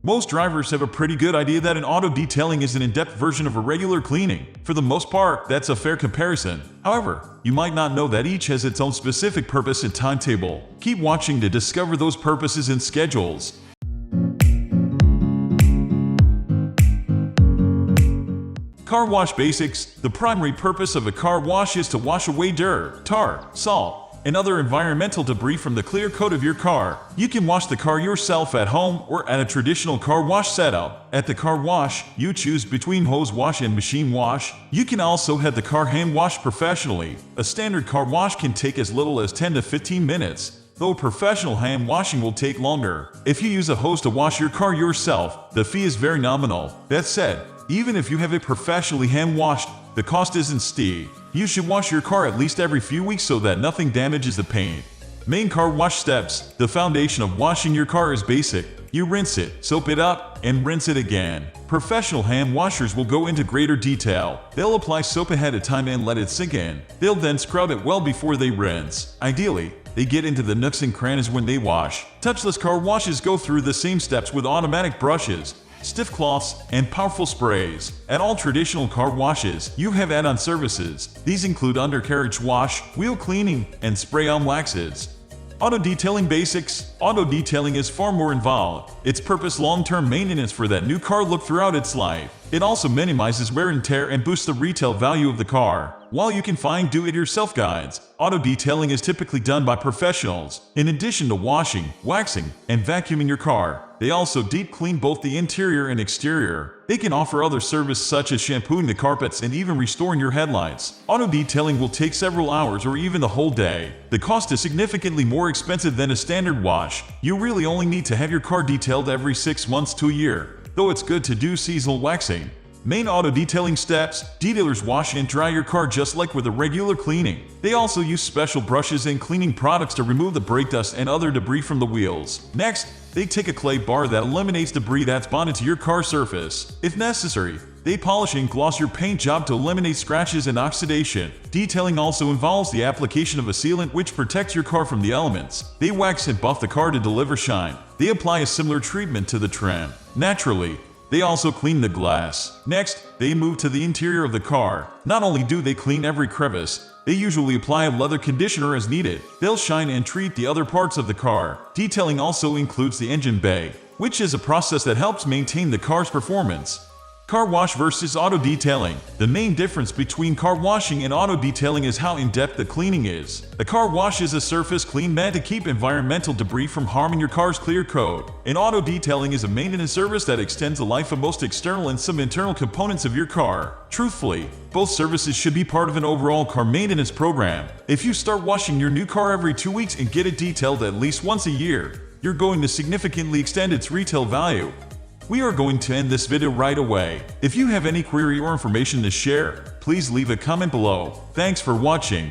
Most drivers have a pretty good idea that an auto detailing is an in-depth version of a regular cleaning. For the most part, that's a fair comparison. However, you might not know that each has its own specific purpose and timetable. Keep watching to discover those purposes and schedules. Car wash basics. The primary purpose of a car wash is to wash away dirt, tar, salt, and other environmental debris from the clear coat of your car. You can wash the car yourself at home or at a traditional car wash setup. At the car wash, you choose between hose wash and machine wash. You can also have the car hand washed professionally. A standard car wash can take as little as 10 to 15 minutes, though professional hand washing will take longer. If you use a hose to wash your car yourself, the fee is very nominal. That said, even if you have it professionally hand washed, the cost isn't steep. You should wash your car at least every few weeks so that nothing damages the paint. Main car wash steps. The foundation of washing your car is basic. You rinse it, soap it up, and rinse it again. Professional hand washers will go into greater detail. They'll apply soap ahead of time and let it sink in. They'll then scrub it well before they rinse. Ideally, they get into the nooks and crannies when they wash. Touchless car washes go through the same steps with automatic brushes, stiff cloths, and powerful sprays. At all traditional car washes, you have add-on services. These include undercarriage wash, wheel cleaning, and spray-on waxes. Auto detailing basics. Auto detailing is far more involved. Its purpose: long-term maintenance for that new car look throughout its life. It also minimizes wear and tear and boosts the retail value of the car. While you can find do-it-yourself guides, auto detailing is typically done by professionals. In addition to washing, waxing, and vacuuming your car, they also deep clean both the interior and exterior. They can offer other services such as shampooing the carpets and even restoring your headlights. Auto detailing will take several hours or even the whole day. The cost is significantly more expensive than a standard wash. You really only need to have your car detailed every 6 months to a year, though it's good to do seasonal waxing. Main auto detailing steps. Detailers wash and dry your car just like with a regular cleaning. They also use special brushes and cleaning products to remove the brake dust and other debris from the wheels. Next, they take a clay bar that eliminates debris that's bonded to your car surface. If necessary, they polish and gloss your paint job to eliminate scratches and oxidation. Detailing also involves the application of a sealant which protects your car from the elements. They wax and buff the car to deliver shine. They apply a similar treatment to the trim. Naturally, they also clean the glass. Next, they move to the interior of the car. Not only do they clean every crevice, they usually apply a leather conditioner as needed. They'll shine and treat the other parts of the car. Detailing also includes the engine bay, which is a process that helps maintain the car's performance. Car wash versus auto detailing. The main difference between car washing and auto detailing is how in-depth the cleaning is. A car wash is a surface clean meant to keep environmental debris from harming your car's clear coat. An auto detailing is a maintenance service that extends the life of most external and some internal components of your car. Truthfully, both services should be part of an overall car maintenance program. If you start washing your new car every 2 weeks and get it detailed at least once a year, you're going to significantly extend its retail value. We are going to end this video right away. If you have any query or information to share, please leave a comment below. Thanks for watching.